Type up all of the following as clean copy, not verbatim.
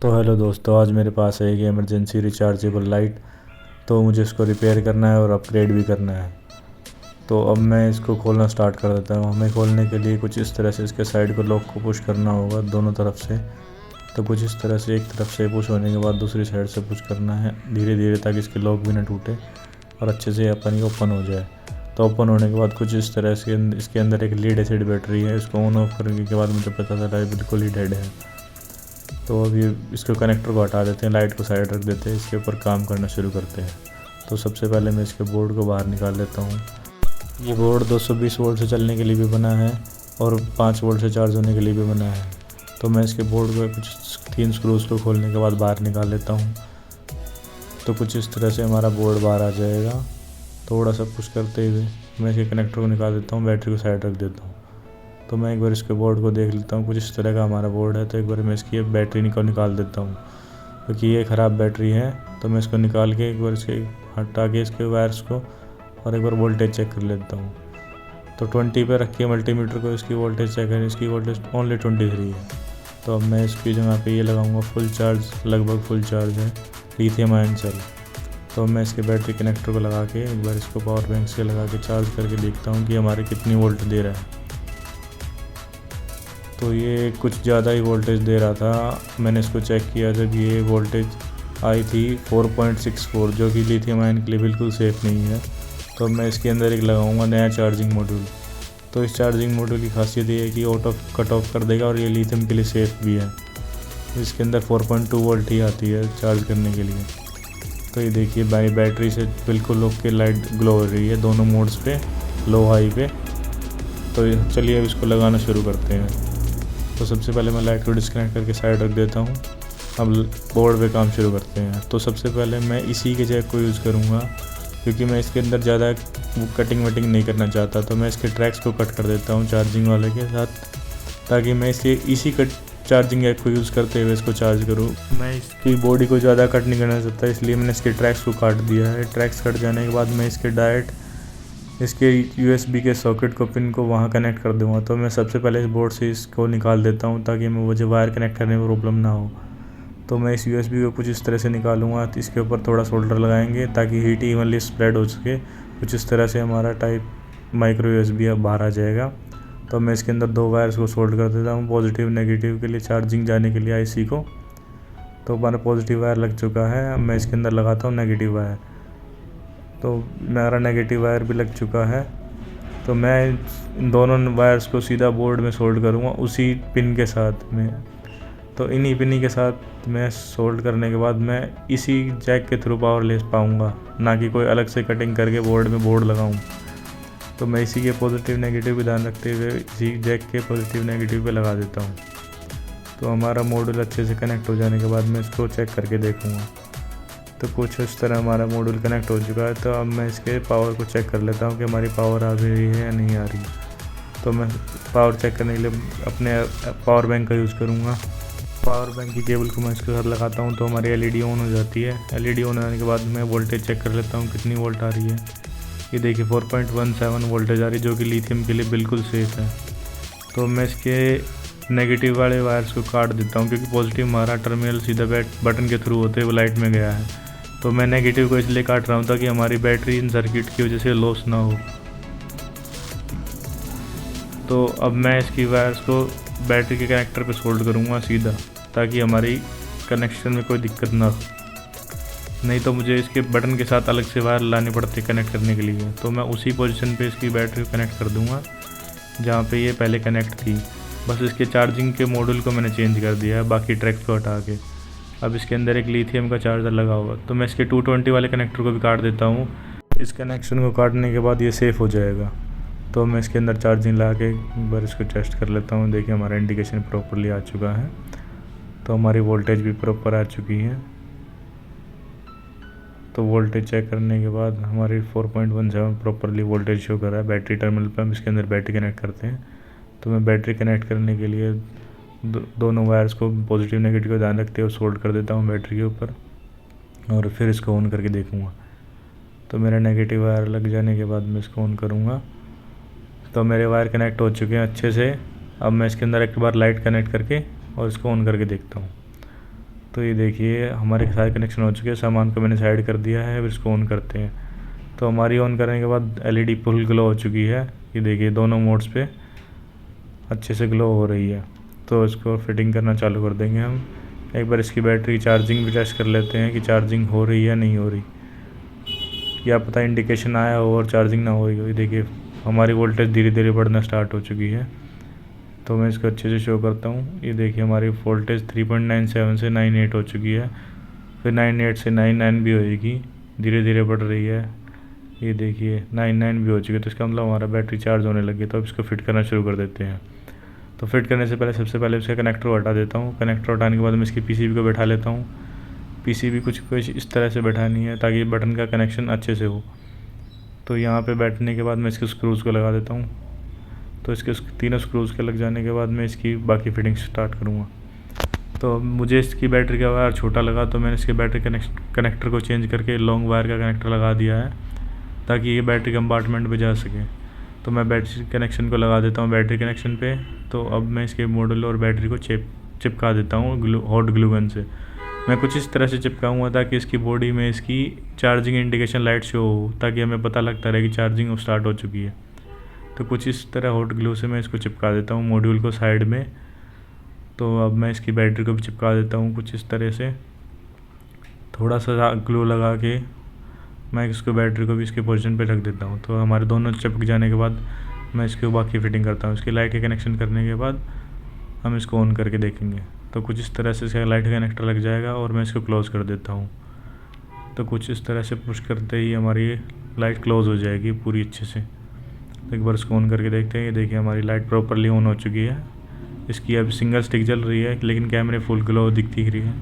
तो हेलो दोस्तों, आज मेरे पास है एक इमरजेंसी रिचार्जेबल लाइट। तो मुझे इसको रिपेयर करना है और अपग्रेड भी करना है। तो अब मैं इसको खोलना स्टार्ट कर देता हूँ। हमें खोलने के लिए कुछ इस तरह से इसके साइड को लॉक को पुश करना होगा दोनों तरफ से। तो कुछ इस तरह से एक तरफ से पुश होने के बाद दूसरी साइड से पुश करना है धीरे धीरे, ताकि इसके लॉक भी ना टूटे और अच्छे से अपन ओपन हो जाए। तो ओपन होने के बाद कुछ इस तरह से इसके अंदर एक लीड एसिड बैटरी है। इसको ऑन ऑफ करने के बाद मुझे पता चला है बिल्कुल ही डेड है। तो अभी इसको कनेक्टर को हटा देते हैं, लाइट को साइड रख देते हैं, इसके ऊपर काम करना शुरू करते हैं। तो सबसे पहले मैं इसके बोर्ड को बाहर निकाल लेता हूँ। ये बोर्ड 220 वोल्ट से चलने के लिए भी बना है और 5 वोल्ट से चार्ज होने के लिए भी बना है। तो मैं इसके बोर्ड को कुछ 3 स्क्रूज को खोलने के बाद बाहर निकाल लेता हूँ। तो कुछ इस तरह से हमारा बोर्ड बाहर आ जाएगा। थोड़ा सा पुश करते हुए मैं इसके कनेक्टर को निकाल देता हूँ, बैटरी को साइड रख देता हूँ। तो मैं एक बार इसके बोर्ड को देख लेता हूँ, कुछ इस तरह का हमारा बोर्ड है। तो एक बार मैं इसकी बैटरी को निकाल देता हूँ, क्योंकि ये ख़राब बैटरी है। तो मैं इसको निकाल के एक बार इसके हटा के इसके वायर्स को और एक बार वोल्टेज चेक कर लेता हूँ। तो 20 पे रख के मल्टीमीटर को इसकी वोल्टेज चेक करें। इसकी वोल्टेज ओनली 23 है। तो अब मैं इसकी जगह पे ये लगाऊंगा फुल चार्ज, लगभग फुल चार्ज है, लिथियम आयन सेल। तो मैं इसके बैटरी कनेक्टर को लगा के एक बार इसको पावर बैंक से लगा के चार्ज करके देखता हूँ कि हमारे कितनी वोल्ट दे रहा है। तो ये कुछ ज़्यादा ही वोल्टेज दे रहा था। मैंने इसको चेक किया जब ये वोल्टेज आई थी 4.64, जो कि लिथियम आयन के लिए बिल्कुल सेफ़ नहीं है। तो मैं इसके अंदर एक लगाऊंगा नया चार्जिंग मॉड्यूल। तो इस चार्जिंग मॉड्यूल की खासियत ये है कि ऑटो कट ऑफ कर देगा और ये लिथियम के लिए सेफ़ भी है। इसके अंदर 4.2 वोल्ट ही आती है चार्ज करने के लिए। तो ये देखिए बैटरी से बिल्कुल ओके लाइट ग्लो हो रही है दोनों मोड्स पे, लो हाई पे। तो चलिए अब इसको लगाना शुरू करते हैं। तो सबसे पहले मैं लाइट को डिस्कनेक्ट करके साइड रख देता हूँ। अब बोर्ड पे काम शुरू करते हैं। तो सबसे पहले मैं इसी के जैक को यूज़ करूँगा, क्योंकि मैं इसके अंदर ज़्यादा कटिंग वटिंग नहीं करना चाहता। तो मैं इसके ट्रैक्स को कट कर देता हूँ चार्जिंग वाले के साथ, ताकि मैं इसी कट चार्जिंग ऐप को यूज़ करते हुए इसको चार्ज करूँ। मैं इसकी बॉडी को ज़्यादा कट नहीं करना चाहता, इसलिए मैंने इसके ट्रैक्स को काट दिया है। ट्रैक्स कट जाने के बाद मैं इसके डायरेक्ट इसके USB के सॉकेट को पिन को वहाँ कनेक्ट कर दूँगा। तो मैं सबसे पहले इस बोर्ड से इसको निकाल देता हूँ, ताकि मुझे वायर कनेक्ट करने में प्रॉब्लम ना हो। तो मैं इस USB को कुछ इस तरह से निकालूँगा। तो इसके ऊपर थोड़ा सोल्डर लगाएंगे ताकि हीट इवनली स्प्रेड हो सके। कुछ इस तरह से हमारा टाइप माइक्रो USB अब बाहर आ जाएगा। तो मैं इसके अंदर 2 वायर्स को सोल्ड कर देता हूँ, पॉजिटिव नेगेटिव के लिए, चार्जिंग जाने के लिए IC को। तो हमारा पॉजिटिव वायर लग चुका है। अब मैं इसके अंदर लगाता हूँ नेगेटिव वायर। तो मेरा नेगेटिव वायर भी लग चुका है। तो मैं इन दोनों वायर्स को सीधा बोर्ड में सोल्ड करूँगा उसी पिन के साथ में। तो इन्हीं पिन के साथ मैं सोल्ड करने के बाद मैं इसी जैक के थ्रू पावर ले पाऊँगा, ना कि कोई अलग से कटिंग करके बोर्ड में बोर्ड लगाऊँ। तो मैं इसी के पॉजिटिव नेगेटिव का ध्यान रखते हुए इसी जैक के पॉजिटिव नेगेटिव पे लगा देता हूँ। तो हमारा मॉड्यूल अच्छे से कनेक्ट हो जाने के बाद मैं इसको चेक करके देखूँगा। तो कुछ इस तरह हमारा मॉड्यूल कनेक्ट हो चुका है। तो अब मैं इसके पावर को चेक कर लेता हूँ कि हमारी पावर आ रही है या नहीं आ रही। तो मैं पावर चेक करने के लिए अपने पावर बैंक का यूज़ करूँगा। पावर बैंक की केबल को मैं इसके साथ लगाता हूँ तो हमारी LED ऑन हो जाती है। LED ऑन होने के बाद मैं वोल्टेज चेक कर लेता हूँ कितनी वोल्ट आ रही है। ये देखिए 4.17 वोल्टेज आ रही है, जो कि लिथियम के लिए बिल्कुल सेफ़ है। तो मैं इसके नेगेटिव वाले वायर्स को काट देता हूँ, क्योंकि पॉजिटिव हमारा टर्मिनल सीधा बटन के थ्रू होते हुए लाइट में गया है। तो मैं नेगेटिव को इसलिए काट रहा हूँ ताकि हमारी बैटरी इन सर्किट की वजह से लॉस ना हो। तो अब मैं इसकी वायर्स को बैटरी के कनेक्टर पे सोल्ड करूँगा सीधा, ताकि हमारी कनेक्शन में कोई दिक्कत ना हो। नहीं तो मुझे इसके बटन के साथ अलग से वायर लाने पड़ते कनेक्ट करने के लिए। तो मैं उसी पोजीशन पे इसकी बैटरी को कनेक्ट कर दूँगा जहाँ पे ये पहले कनेक्ट थी। बस इसके चार्जिंग के मॉड्यूल को मैंने चेंज कर दिया है, बाकी ट्रैक्स को हटा के। अब इसके अंदर एक लिथियम का चार्जर लगा हुआ, तो मैं इसके 220 वाले कनेक्टर को भी काट देता हूँ। इस कनेक्शन को काटने के बाद ये सेफ़ हो जाएगा। तो मैं इसके अंदर चार्जिंग लगा के एक बार इसको टेस्ट कर लेता हूँ। देखिए हमारा इंडिकेशन प्रॉपरली आ चुका है। तो हमारी वोल्टेज भी प्रॉपर आ चुकी है। तो वोल्टेज चेक करने के बाद हमारी 4.17 प्रॉपरली वोल्टेज शो कर रहा है। बैटरी टर्मिनल पर हम इसके अंदर बैटरी कनेक्ट करते हैं। तो मैं बैटरी कनेक्ट करने के लिए दोनों वायर्स को पॉजिटिव नेगेटिव का ध्यान रखते हुए सोल्ड कर देता हूँ बैटरी के ऊपर, और फिर इसको ऑन करके देखूँगा। तो मेरा नेगेटिव वायर लग जाने के बाद मैं इसको ऑन करूँगा। तो मेरे वायर कनेक्ट हो चुके हैं अच्छे से। अब मैं इसके अंदर एक बार लाइट कनेक्ट करके और इसको ऑन करके देखता हूँ। तो ये देखिए हमारे सारे कनेक्शन हो चुके हैं, सामान को मैंने साइड कर दिया है। अब इसको ऑन करते हैं। तो हमारी ऑन करने के बाद एलईडी फुल ग्लो हो चुकी है। ये देखिए दोनों मोड्स पे अच्छे से ग्लो हो रही है। तो इसको फिटिंग करना चालू कर देंगे हम। एक बार इसकी बैटरी चार्जिंग भी टेस्ट कर लेते हैं कि चार्जिंग हो रही है या नहीं हो रही, या पता इंडिकेशन आया हो और चार्जिंग ना हो रही हो। ये देखिए हमारी वोल्टेज धीरे धीरे बढ़ना स्टार्ट हो चुकी है। तो मैं इसको अच्छे से शो करता हूँ। ये देखिए हमारी वोल्टेज 3.97 से 9.8 हो चुकी है, फिर 9.8 से 9.9 भी होएगी, धीरे धीरे बढ़ रही है। ये देखिए 9.9 भी हो चुकी है। तो इसका मतलब हमारा बैटरी चार्ज होने लगी। तो अब इसको फिट करना शुरू कर देते हैं। तो फिट करने से पहले सबसे पहले इसका कनेक्टर हटा देता हूँ। कनेक्टर हटाने के बाद मैं इसकी पीसीबी को बैठा लेता हूँ। पीसीबी कुछ इस तरह से बैठानी है ताकि बटन का कनेक्शन अच्छे से हो। तो यहाँ पे बैठने के बाद मैं इसके स्क्रूज़ को लगा देता हूँ। तो इसके तीनों स्क्रूज़ के लग जाने के बाद मैं इसकी बाकी फिटिंग स्टार्ट करूँगा। तो मुझे इसकी बैटरी का वायर छोटा लगा, तो मैंने इसके बैटरी कनेक्टर को चेंज करके लॉन्ग वायर का कनेक्टर लगा दिया है ताकि ये बैटरी कंपार्टमेंट पे जा सके। तो मैं बैटरी कनेक्शन को लगा देता हूँ बैटरी कनेक्शन पे। तो अब मैं इसके मॉडल और बैटरी को चिपका देता हूँ हॉट ग्लू गन से। मैं कुछ इस तरह से चिपकाऊँगा ताकि इसकी बॉडी में इसकी चार्जिंग इंडिकेशन लाइट शो हो, ताकि हमें पता लगता रहे कि चार्जिंग स्टार्ट हो चुकी है। तो कुछ इस तरह हॉट ग्लू से मैं इसको चिपका देता हूँ मॉड्यूल को साइड में। तो अब मैं इसकी बैटरी को भी चिपका देता हूँ कुछ इस तरह से, थोड़ा सा ग्लू लगा के मैं इसको बैटरी को भी इसके पोजीशन पे रख देता हूँ। तो हमारे दोनों चिपक जाने के बाद मैं इसके बाकी फिटिंग करता हूँ। इसकी लाइट के कनेक्शन करने के बाद हम इसको ऑन करके देखेंगे। तो कुछ इस तरह से इसका लाइट कनेक्टर लग जाएगा और मैं इसको क्लोज़ कर देता हूँ। तो कुछ इस तरह से पुश करते ही हमारी लाइट क्लोज़ हो जाएगी पूरी अच्छे से। तो एक बार इसको ऑन करके देखते हैं। ये देखिए हमारी लाइट प्रॉपरली ऑन हो चुकी है। इसकी अब सिंगल स्टिक जल रही है लेकिन कैमरे फुल ग्लो दिख रही है।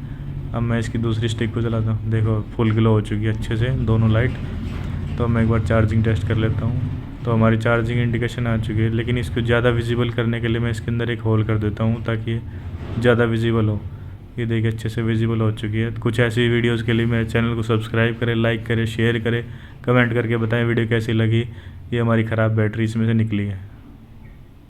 अब मैं इसकी दूसरी स्टिक को चलाता हूँ। देखो फुल ग्लो हो चुकी है अच्छे से दोनों लाइट। तो मैं एक बार चार्जिंग टेस्ट कर लेता हूँ। तो हमारी चार्जिंग इंडिकेशन आ चुकी है, लेकिन इसको ज़्यादा विजिबल करने के लिए मैं इसके अंदर एक होल कर देता हूँ ताकि ज़्यादा विजिबल हो। ये देखिए अच्छे से विजिबल हो चुकी है। कुछ ऐसी वीडियोज़ के लिए मेरे चैनल को सब्सक्राइब करें, लाइक करें, शेयर करें, कमेंट करके बताएं वीडियो कैसी लगी। ये हमारी ख़राब बैटरी इसमें से निकली है।